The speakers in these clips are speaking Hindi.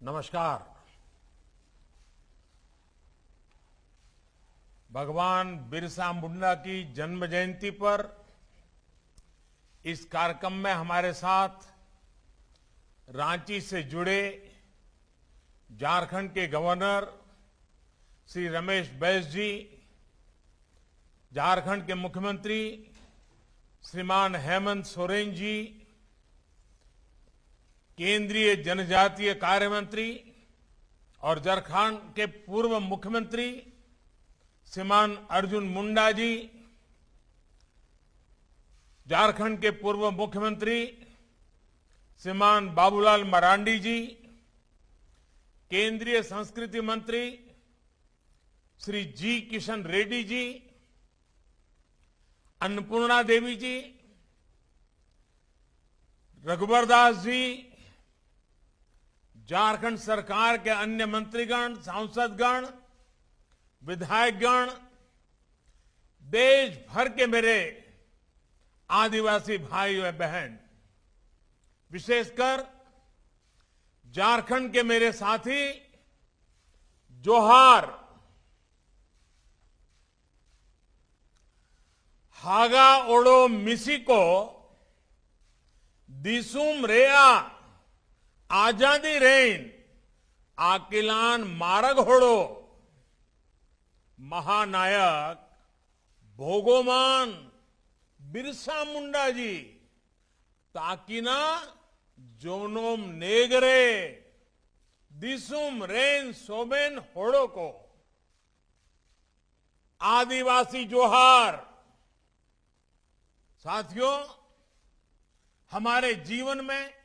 नमस्कार। भगवान बिरसा मुंडा की जन्म जयंती पर इस कार्यक्रम में हमारे साथ रांची से जुड़े झारखंड के गवर्नर श्री रमेश बैस जी, झारखंड के मुख्यमंत्री श्रीमान हेमंत सोरेन जी, केंद्रीय जनजातीय कार्य मंत्री और झारखंड के पूर्व मुख्यमंत्री श्रीमान अर्जुन मुंडा जी, झारखंड के पूर्व मुख्यमंत्री श्रीमान बाबूलाल मरांडी जी, केंद्रीय संस्कृति मंत्री श्री जी किशन रेड्डी जी, अन्नपूर्णा देवी जी, रघुवर दास जी, झारखंड सरकार के अन्य मंत्रीगण, सांसदगण, विधायकगण, देश भर के मेरे आदिवासी भाई और बहन, विशेषकर झारखंड के मेरे साथी, जोहार। हागा ओडो मिसिको दिसुम रेया आजादी रेन आकिलान मारग होड़ो महानायक भोगोमान बिरसा मुंडा जी ताकिना जोनोम नेगरे दिसुम रेन सोबेन होड़ो को। आदिवासी जोहार। साथियों, हमारे जीवन में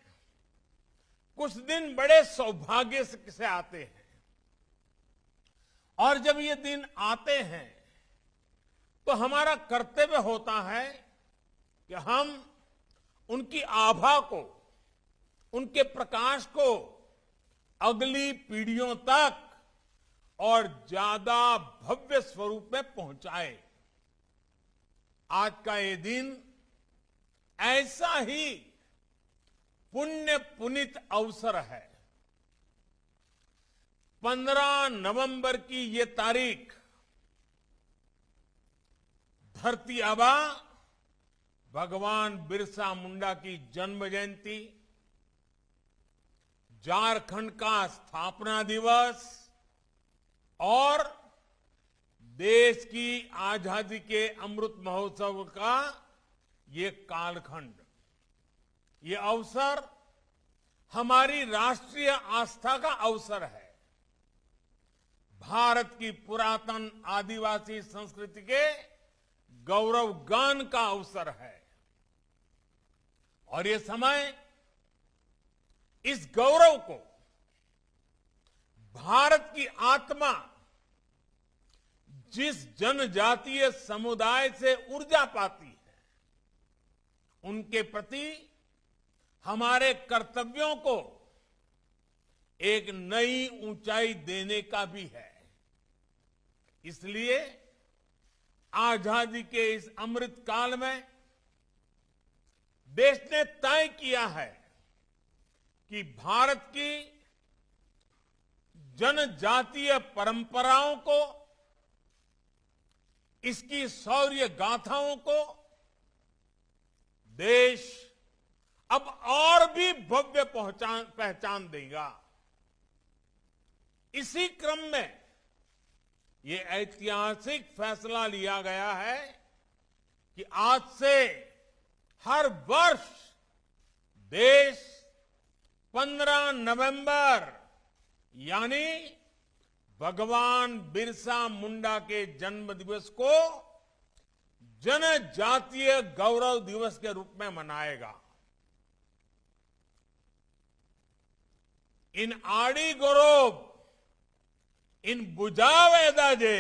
कुछ दिन बड़े सौभाग्य से आते हैं और जब ये दिन आते हैं तो हमारा कर्तव्य होता है कि हम उनकी आभा को, उनके प्रकाश को अगली पीढ़ियों तक और ज्यादा भव्य स्वरूप में पहुंचाए। आज का ये दिन ऐसा ही पुण्य पुनीत अवसर है। 15 नवंबर की ये तारीख धरती आबा भगवान बिरसा मुंडा की जन्म जयंती, झारखंड का स्थापना दिवस और देश की आजादी के अमृत महोत्सव का ये कालखंड, ये अवसर हमारी राष्ट्रीय आस्था का अवसर है। भारत की पुरातन आदिवासी संस्कृति के गौरव गान का अवसर है और ये समय इस गौरव को भारत की आत्मा जिस जनजातीय समुदाय से ऊर्जा पाती है, उनके प्रति हमारे कर्तव्यों को एक नई ऊंचाई देने का भी है। इसलिए आजादी के इस अमृत काल में देश ने तय किया है कि भारत की जनजातीय परंपराओं को, इसकी शौर्य गाथाओं को देश अब और भी भव्य पहचान देगा। इसी क्रम में ये ऐतिहासिक फैसला लिया गया है कि आज से हर वर्ष देश 15 नवंबर यानी भगवान बिरसा मुंडा के जन्म दिवस को जनजातीय गौरव दिवस के रूप में मनाएगा। इन आड़ी गौरव इन बुझावे दाजे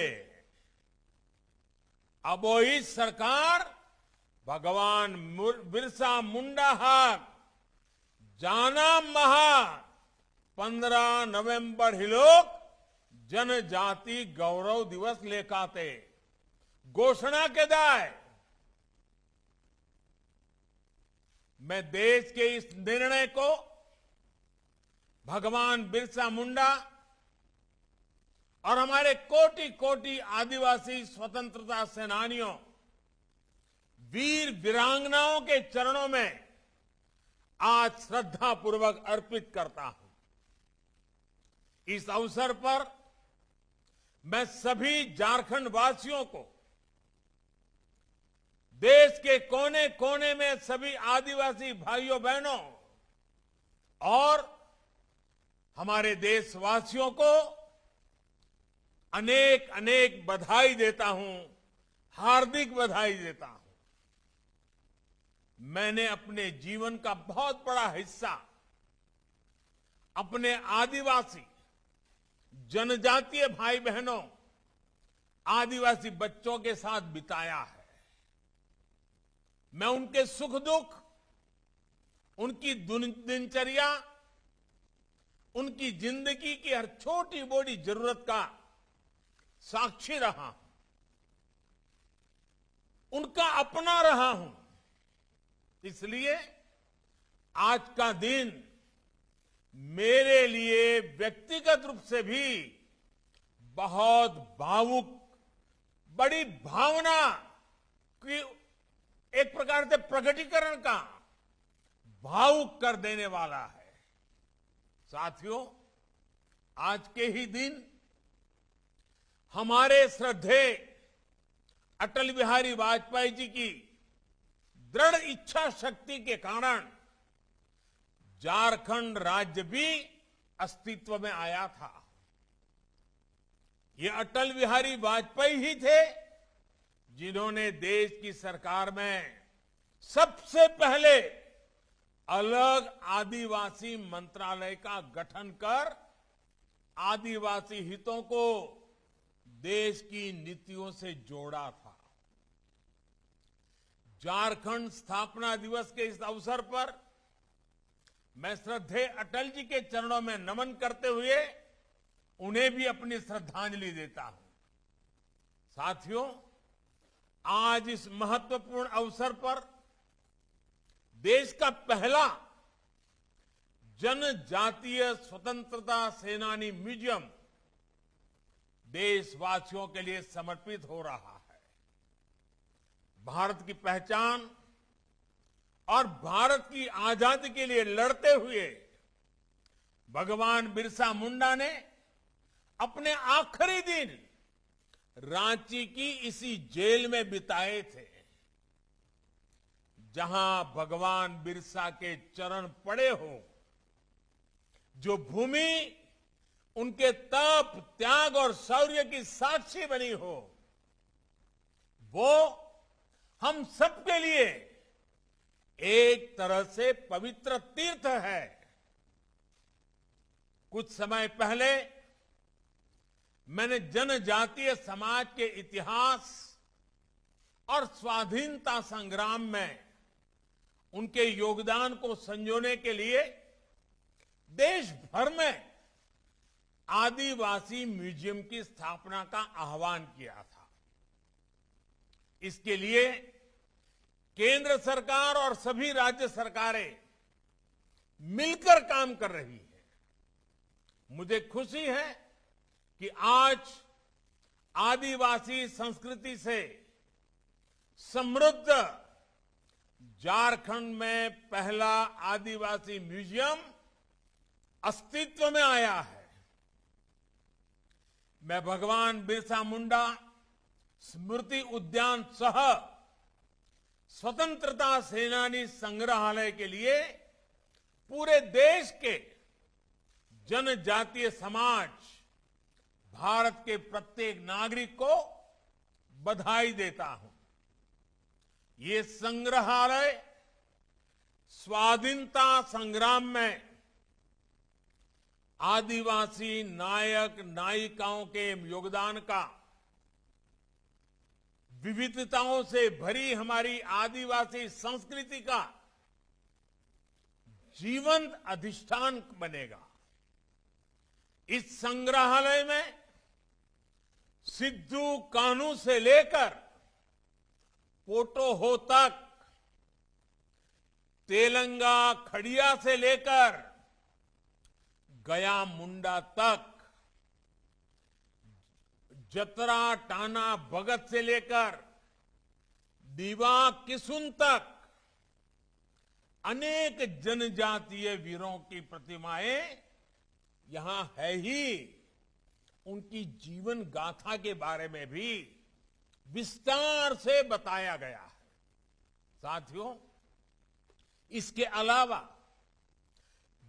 अबोई सरकार भगवान बिरसा मुंडा हक जाना महा 15 नवंबर ही लोग जनजाति गौरव दिवस लेकाते घोषणा के दाए। मैं देश के इस निर्णय को भगवान बिरसा मुंडा और हमारे कोटि कोटि आदिवासी स्वतंत्रता सेनानियों, वीर वीरांगनाओं के चरणों में आज श्रद्धा पूर्वक अर्पित करता हूं। इस अवसर पर मैं सभी झारखंड वासियों को, देश के कोने कोने में सभी आदिवासी भाइयों बहनों और हमारे देशवासियों को अनेक अनेक बधाई देता हूं, हार्दिक बधाई देता हूं। मैंने अपने जीवन का बहुत बड़ा हिस्सा अपने आदिवासी जनजातीय भाई बहनों, आदिवासी बच्चों के साथ बिताया है। मैं उनके सुख दुख, उनकी दिनचर्या, उनकी जिंदगी की हर छोटी बड़ी जरूरत का साक्षी रहा हूं, उनका अपना रहा हूं। इसलिए आज का दिन मेरे लिए व्यक्तिगत रूप से भी बहुत भावुक, बड़ी भावना की एक प्रकार से प्रकटीकरण का, भावुक कर देने वाला है। साथियों, आज के ही दिन हमारे श्रद्धेय अटल बिहारी वाजपेयी जी की दृढ़ इच्छा शक्ति के कारण झारखंड राज्य भी अस्तित्व में आया था। ये अटल बिहारी वाजपेयी ही थे जिन्होंने देश की सरकार में सबसे पहले अलग आदिवासी मंत्रालय का गठन कर आदिवासी हितों को देश की नीतियों से जोड़ा था। झारखंड स्थापना दिवस के इस अवसर पर मैं श्रद्धेय अटल जी के चरणों में नमन करते हुए उन्हें भी अपनी श्रद्धांजलि देता हूं। साथियों, आज इस महत्वपूर्ण अवसर पर देश का पहला जनजातीय स्वतंत्रता सेनानी म्यूजियम देशवासियों के लिए समर्पित हो रहा है। भारत की पहचान और भारत की आजादी के लिए लड़ते हुए भगवान बिरसा मुंडा ने अपने आखिरी दिन रांची की इसी जेल में बिताए थे, जहां भगवान बिरसा के चरण पड़े हो, जो भूमि उनके तप, त्याग और शौर्य की साक्षी बनी हो, वो हम सबके लिए एक तरह से पवित्र तीर्थ है। कुछ समय पहले मैंने जनजातीय समाज के इतिहास और स्वाधीनता संग्राम में उनके योगदान को संजोने के लिए देश भर में आदिवासी म्यूजियम की स्थापना का आह्वान किया था। इसके लिए केंद्र सरकार और सभी राज्य सरकारें मिलकर काम कर रही है। मुझे खुशी है कि आज आदिवासी संस्कृति से समृद्ध झारखंड में पहला आदिवासी म्यूजियम अस्तित्व में आया है। मैं भगवान बिरसा मुंडा स्मृति उद्यान सह स्वतंत्रता सेनानी संग्रहालय के लिए पूरे देश के जनजातीय समाज, भारत के प्रत्येक नागरिक को बधाई देता हूं। ये संग्रहालय स्वाधीनता संग्राम में आदिवासी नायक नायिकाओं के योगदान का, विविधताओं से भरी हमारी आदिवासी संस्कृति का जीवंत अधिष्ठान बनेगा। इस संग्रहालय में सिद्धू कान्हू से लेकर पोटोहो तक, तेलंगा खड़िया से लेकर गया मुंडा तक, जतरा टाना भगत से लेकर दीवा किसुन तक अनेक जनजातीय वीरों की प्रतिमाएं यहां है ही। उनकी जीवन गाथा के बारे में भी विस्तार से बताया गया है। साथियों, इसके अलावा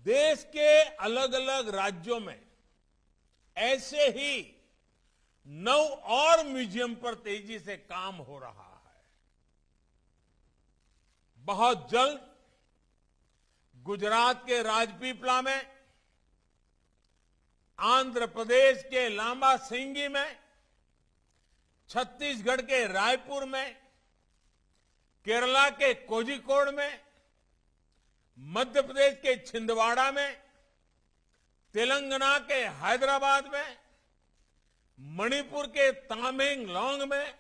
देश के अलग अलग राज्यों में ऐसे ही 9 और म्यूजियम पर तेजी से काम हो रहा है। बहुत जल्द गुजरात के राजपीपला में, आंध्र प्रदेश के लांबा सिंगी में, छत्तीसगढ़ के रायपुर में, केरला के कोझिकोड में, मध्य प्रदेश के छिंदवाड़ा में, तेलंगाना के हैदराबाद में, मणिपुर के तामेंगलोंग में,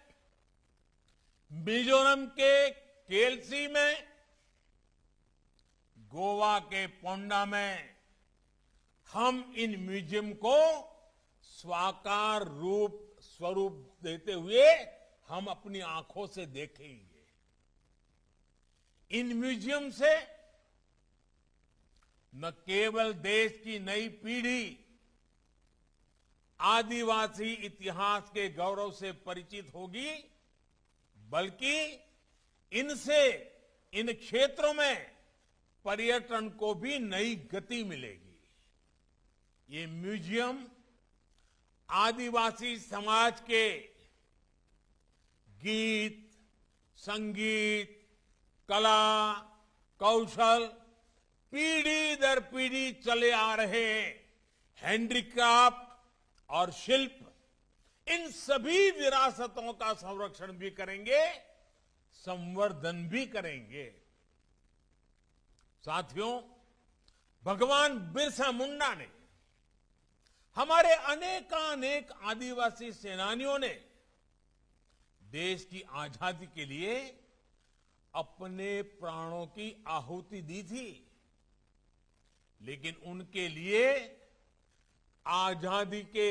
मिजोरम के केलसी में, गोवा के पोंडा में हम इन म्यूजियम को साकार स्वरूप देते हुए हम अपनी आंखों से देखेंगे। इन म्यूजियम से न केवल देश की नई पीढ़ी आदिवासी इतिहास के गौरव से परिचित होगी, बल्कि इनसे इन क्षेत्रों में पर्यटन को भी नई गति मिलेगी। ये म्यूजियम आदिवासी समाज के गीत, संगीत, कला, कौशल, पीढ़ी दर पीढ़ी चले आ रहे हैंडीक्राफ्ट और शिल्प, इन सभी विरासतों का संरक्षण भी करेंगे, संवर्धन भी करेंगे। साथियों, भगवान बिरसा मुंडा ने, हमारे अनेकानेक आदिवासी सेनानियों ने देश की आजादी के लिए अपने प्राणों की आहुति दी थी, लेकिन उनके लिए आजादी के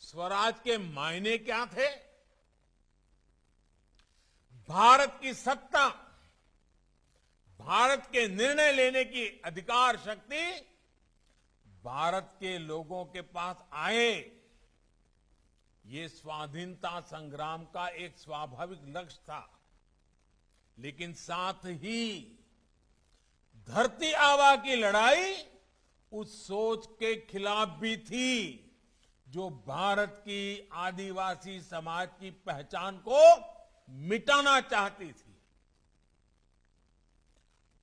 स्वराज के मायने क्या थे? भारत की सत्ता, भारत के निर्णय लेने की अधिकार शक्ति भारत के लोगों के पास आए, ये स्वाधीनता संग्राम का एक स्वाभाविक लक्ष्य था। लेकिन साथ ही धरती आबा की लड़ाई उस सोच के खिलाफ भी थी जो भारत की आदिवासी समाज की पहचान को मिटाना चाहती थी।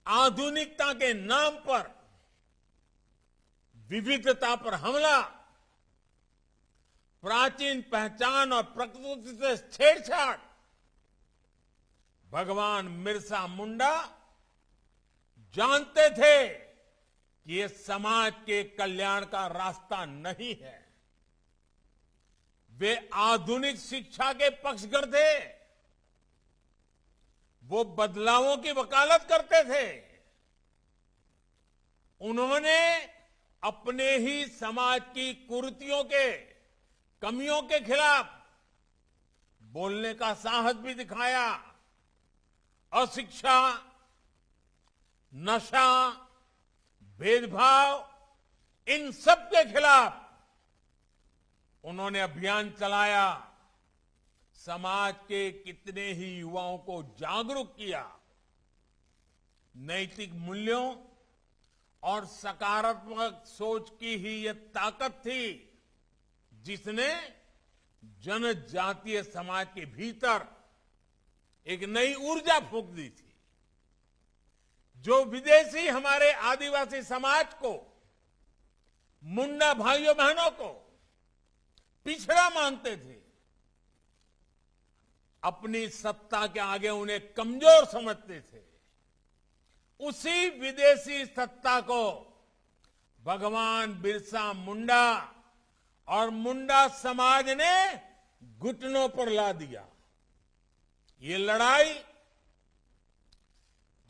आधुनिकता के नाम पर विविधता पर हमला, प्राचीन पहचान और प्रकृति से छेड़छाड़, भगवान बिरसा मुंडा जानते थे कि ये समाज के कल्याण का रास्ता नहीं है। वे आधुनिक शिक्षा के पक्षधर थे, वो बदलावों की वकालत करते थे। उन्होंने अपने ही समाज की कुरीतियों के, कमियों के खिलाफ बोलने का साहस भी दिखाया। अशिक्षा, नशा, भेदभाव, इन सब के खिलाफ उन्होंने अभियान चलाया। समाज के कितने ही युवाओं को जागरूक किया। नैतिक मूल्यों और सकारात्मक सोच की ही यह ताकत थी जिसने जनजातीय समाज के भीतर एक नई ऊर्जा फूंक दी थी। जो विदेशी हमारे आदिवासी समाज को, मुंडा भाइयों बहनों को पिछड़ा मानते थे, अपनी सत्ता के आगे उन्हें कमजोर समझते थे, उसी विदेशी सत्ता को भगवान बिरसा मुंडा और मुंडा समाज ने घुटनों पर ला दिया। ये लड़ाई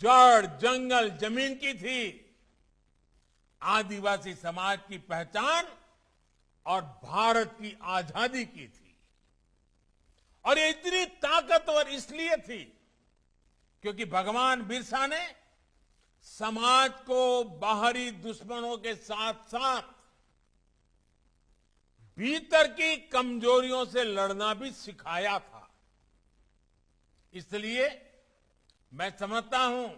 जड़, जंगल, जमीन की थी। आदिवासी समाज की पहचान और भारत की आजादी की थी। और ये इतनी ताकतवर इसलिए थी क्योंकि भगवान बिरसा ने समाज को बाहरी दुश्मनों के साथ साथ भीतर की कमजोरियों से लड़ना भी सिखाया था। इसलिए मैं समझता हूं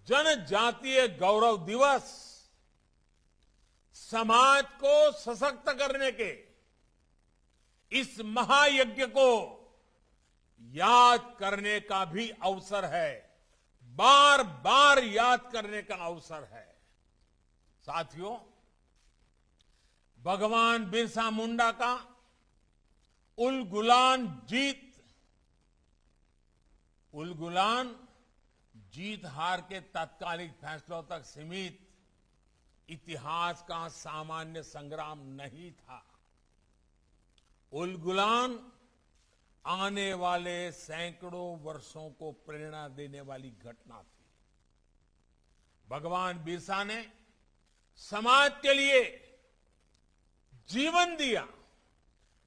जनजातीय गौरव दिवस समाज को सशक्त करने के इस महायज्ञ को याद करने का भी अवसर है, बार बार याद करने का अवसर है। साथियों, भगवान बिरसा मुंडा का उलगुलान जीत हार के तात्कालिक फैसलों तक सीमित इतिहास का सामान्य संग्राम नहीं था। उलगुलान आने वाले सैकड़ों वर्षों को प्रेरणा देने वाली घटना थी। भगवान बिरसा ने समाज के लिए जीवन दिया,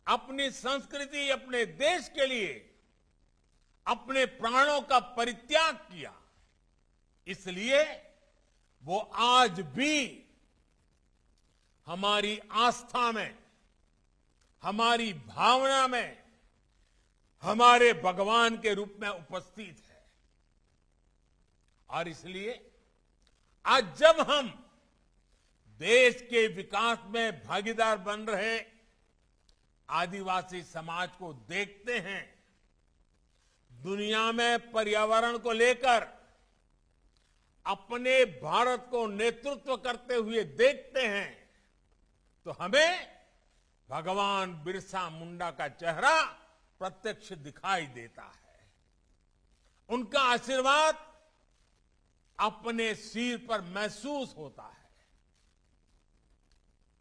अपनी संस्कृति, अपने देश के लिए अपने प्राणों का परित्याग किया। इसलिए वो आज भी हमारी आस्था में, हमारी भावना में, हमारे भगवान के रूप में उपस्थित है। और इसलिए आज जब हम देश के विकास में भागीदार बन रहे आदिवासी समाज को देखते हैं, दुनिया में पर्यावरण को लेकर अपने भारत को नेतृत्व करते हुए देखते हैं, तो हमें भगवान बिरसा मुंडा का चेहरा प्रत्यक्ष दिखाई देता है। उनका आशीर्वाद अपने सिर पर महसूस होता है।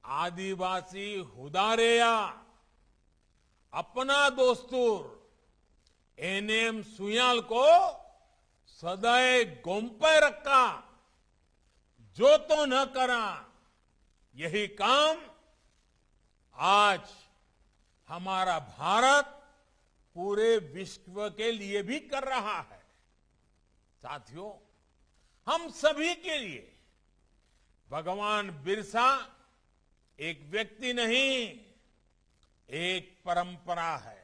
आदिवासी हुदारेया अपना दोस्तूर एनएम सुयाल को सदैव गोंपे रखा, जो तो न करा। यही काम आज हमारा भारत पूरे विश्व के लिए भी कर रहा है। साथियों, हम सभी के लिए भगवान बिरसा एक व्यक्ति नहीं, एक परंपरा है।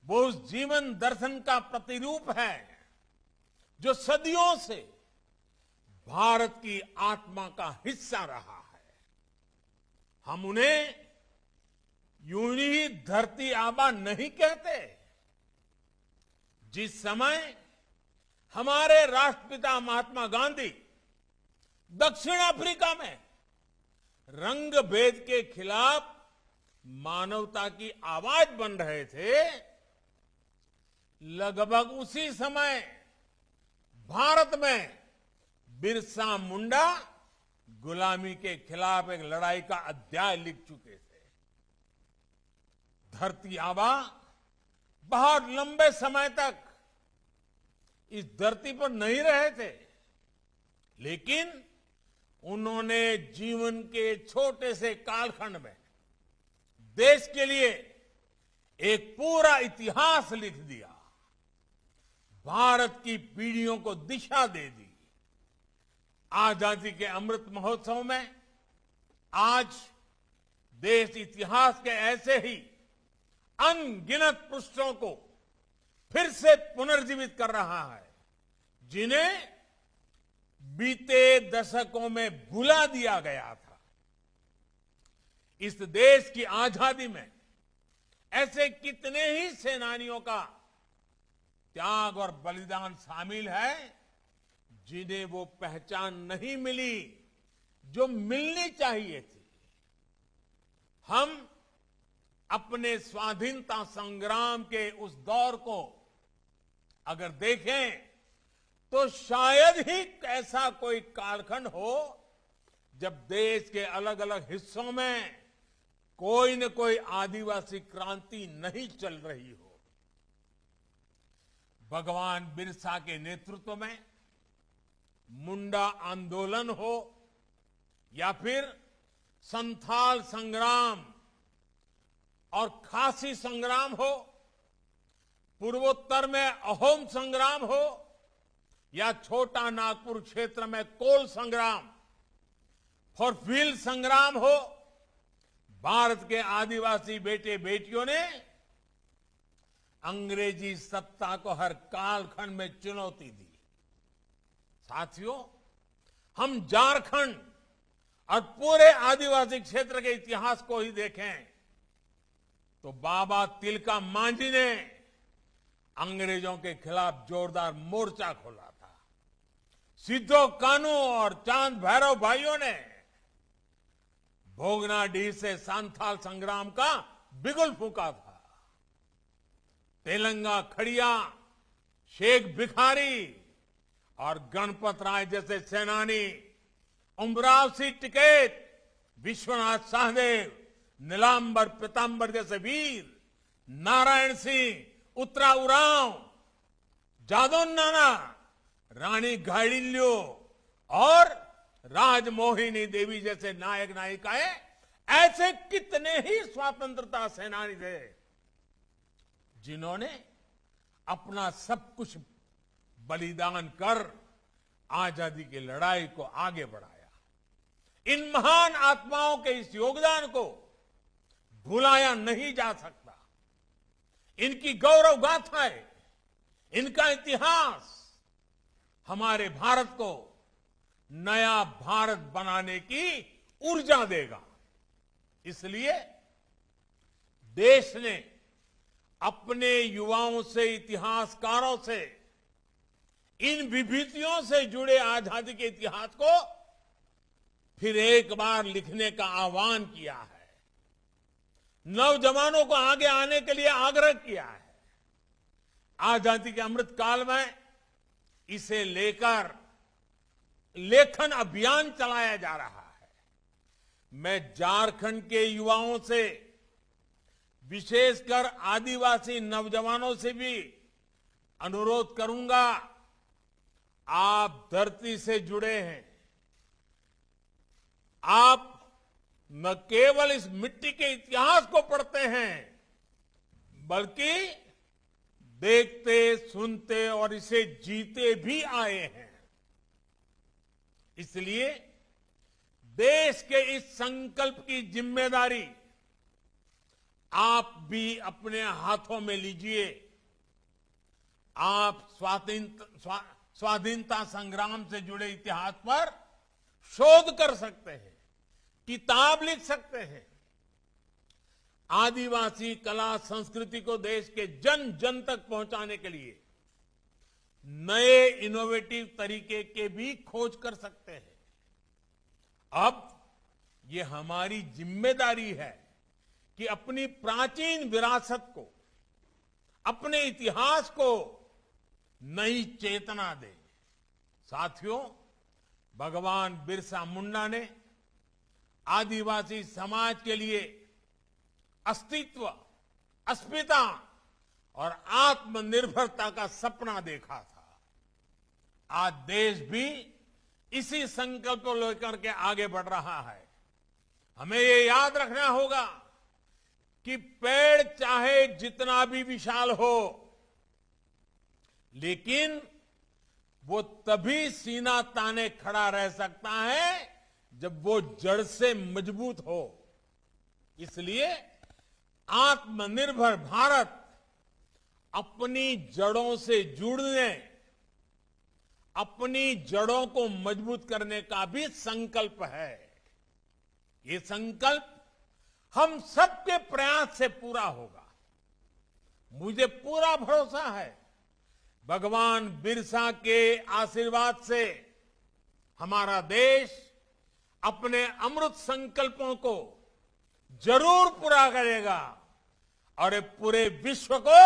वो उस जीवन दर्शन का प्रतिरूप है जो सदियों से भारत की आत्मा का हिस्सा रहा है। हम उन्हें यूं ही धरती आबा नहीं कहते। जिस समय हमारे राष्ट्रपिता महात्मा गांधी दक्षिण अफ्रीका में रंग भेद के खिलाफ मानवता की आवाज बन रहे थे, लगभग उसी समय भारत में बिरसा मुंडा गुलामी के खिलाफ एक लड़ाई का अध्याय लिख चुके थे। धरती आबा बहुत लंबे समय तक इस धरती पर नहीं रहे थे, लेकिन उन्होंने जीवन के छोटे से कालखंड में देश के लिए एक पूरा इतिहास लिख दिया, भारत की पीढ़ियों को दिशा दे दी। आजादी के अमृत महोत्सव में आज देश इतिहास के ऐसे ही अनगिनत पृष्ठों को फिर से पुनर्जीवित कर रहा है, जिन्हें बीते दशकों में भुला दिया गया था। इस देश की आजादी में ऐसे कितने ही सेनानियों का त्याग और बलिदान शामिल है, जिन्हें वो पहचान नहीं मिली जो मिलनी चाहिए थी। हम अपने स्वाधीनता संग्राम के उस दौर को अगर देखें तो शायद ही ऐसा कोई कालखंड हो जब देश के अलग अलग हिस्सों में कोई न कोई आदिवासी क्रांति नहीं चल रही हो। भगवान बिरसा के नेतृत्व में मुंडा आंदोलन हो या फिर संथाल संग्राम और खासी संग्राम हो, पूर्वोत्तर में अहोम संग्राम हो या छोटा नागपुर क्षेत्र में कोल संग्राम, फॉरफिल संग्राम हो, भारत के आदिवासी बेटे बेटियों ने अंग्रेजी सत्ता को हर कालखंड में चुनौती दी। साथियों, हम झारखंड और पूरे आदिवासी क्षेत्र के इतिहास को ही देखें तो बाबा तिलका मांझी ने अंग्रेजों के खिलाफ जोरदार मोर्चा खोला था। सिद्धो कानू और चांद भैरव भाइयों ने भोगनाडीह से सांथाल संग्राम का बिगुल फूंका था। तेलंगा खड़िया, शेख भिखारी और गणपत राय जैसे सेनानी, उमराव सिंह टिकैत, विश्वनाथ सहदेव, नीलांबर पीतांबर जैसे वीर, नारायण सिंह, उत्तरा उरांव, जादव नाना, रानी घाडिल्यो और राजमोहिनी देवी जैसे नायक नायिकाएं, ऐसे कितने ही स्वतंत्रता सेनानी थे जिन्होंने अपना सब कुछ बलिदान कर आजादी की लड़ाई को आगे बढ़ाया। इन महान आत्माओं के इस योगदान को भुलाया नहीं जा सकता। इनकी गौरव गाथाएं, इनका इतिहास हमारे भारत को नया भारत बनाने की ऊर्जा देगा। इसलिए देश ने अपने युवाओं से, इतिहासकारों से इन विभूतियों से जुड़े आजादी के इतिहास को फिर एक बार लिखने का आह्वान किया है। नौजवानों को आगे आने के लिए आग्रह किया है। आजादी के अमृत काल में इसे लेकर लेखन अभियान चलाया जा रहा है। मैं झारखंड के युवाओं से, विशेषकर आदिवासी नौजवानों से भी अनुरोध करूंगा, आप धरती से जुड़े हैं। आप न केवल इस मिट्टी के इतिहास को पढ़ते हैं, बल्कि देखते, सुनते और इसे जीते भी आए हैं। इसलिए देश के इस संकल्प की जिम्मेदारी आप भी अपने हाथों में लीजिए। आप स्वाधीनता संग्राम से जुड़े इतिहास पर शोध कर सकते हैं, किताब लिख सकते हैं। आदिवासी कला संस्कृति को देश के जन जन तक पहुंचाने के लिए नए इनोवेटिव तरीके के भी खोज कर सकते हैं। अब ये हमारी जिम्मेदारी है कि अपनी प्राचीन विरासत को, अपने इतिहास को नई चेतना दे। साथियों, भगवान बिरसा मुंडा ने आदिवासी समाज के लिए अस्तित्व, अस्मिता और आत्मनिर्भरता का सपना देखा था। आज देश भी इसी संकल्प को लेकर के आगे बढ़ रहा है। हमें ये याद रखना होगा कि पेड़ चाहे जितना भी विशाल हो, लेकिन वो तभी सीना ताने खड़ा रह सकता है जब वो जड़ से मजबूत हो। इसलिए आत्मनिर्भर भारत अपनी जड़ों से जुड़ने, अपनी जड़ों को मजबूत करने का भी संकल्प है। ये संकल्प हम सबके प्रयास से पूरा होगा। मुझे पूरा भरोसा है, भगवान बिरसा के आशीर्वाद से हमारा देश अपने अमृत संकल्पों को जरूर पूरा करेगा और ये पूरे विश्व को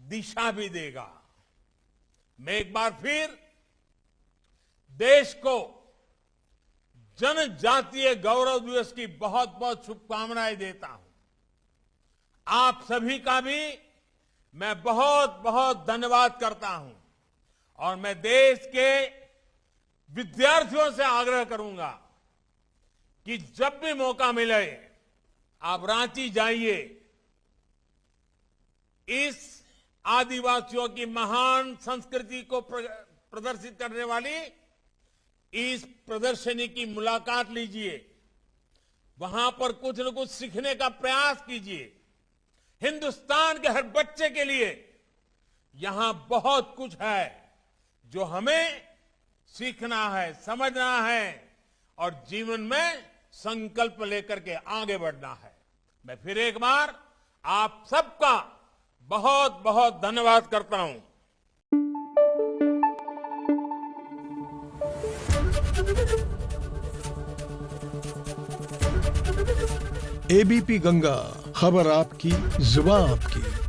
दिशा भी देगा। मैं एक बार फिर देश को जनजातीय गौरव दिवस की बहुत बहुत शुभकामनाएं देता हूं। आप सभी का भी मैं बहुत बहुत धन्यवाद करता हूं और मैं देश के विद्यार्थियों से आग्रह करूंगा कि जब भी मौका मिले आप रांची जाइए। इस आदिवासियों की महान संस्कृति को प्रदर्शित करने वाली इस प्रदर्शनी की मुलाकात लीजिए। वहां पर कुछ न कुछ सीखने का प्रयास कीजिए। हिंदुस्तान के हर बच्चे के लिए यहां बहुत कुछ है जो हमें सीखना है, समझना है और जीवन में संकल्प लेकर के आगे बढ़ना है। मैं फिर एक बार आप सबका बहुत बहुत धन्यवाद करता हूं। एबीपी गंगा, खबर आपकी, जुबान आपकी।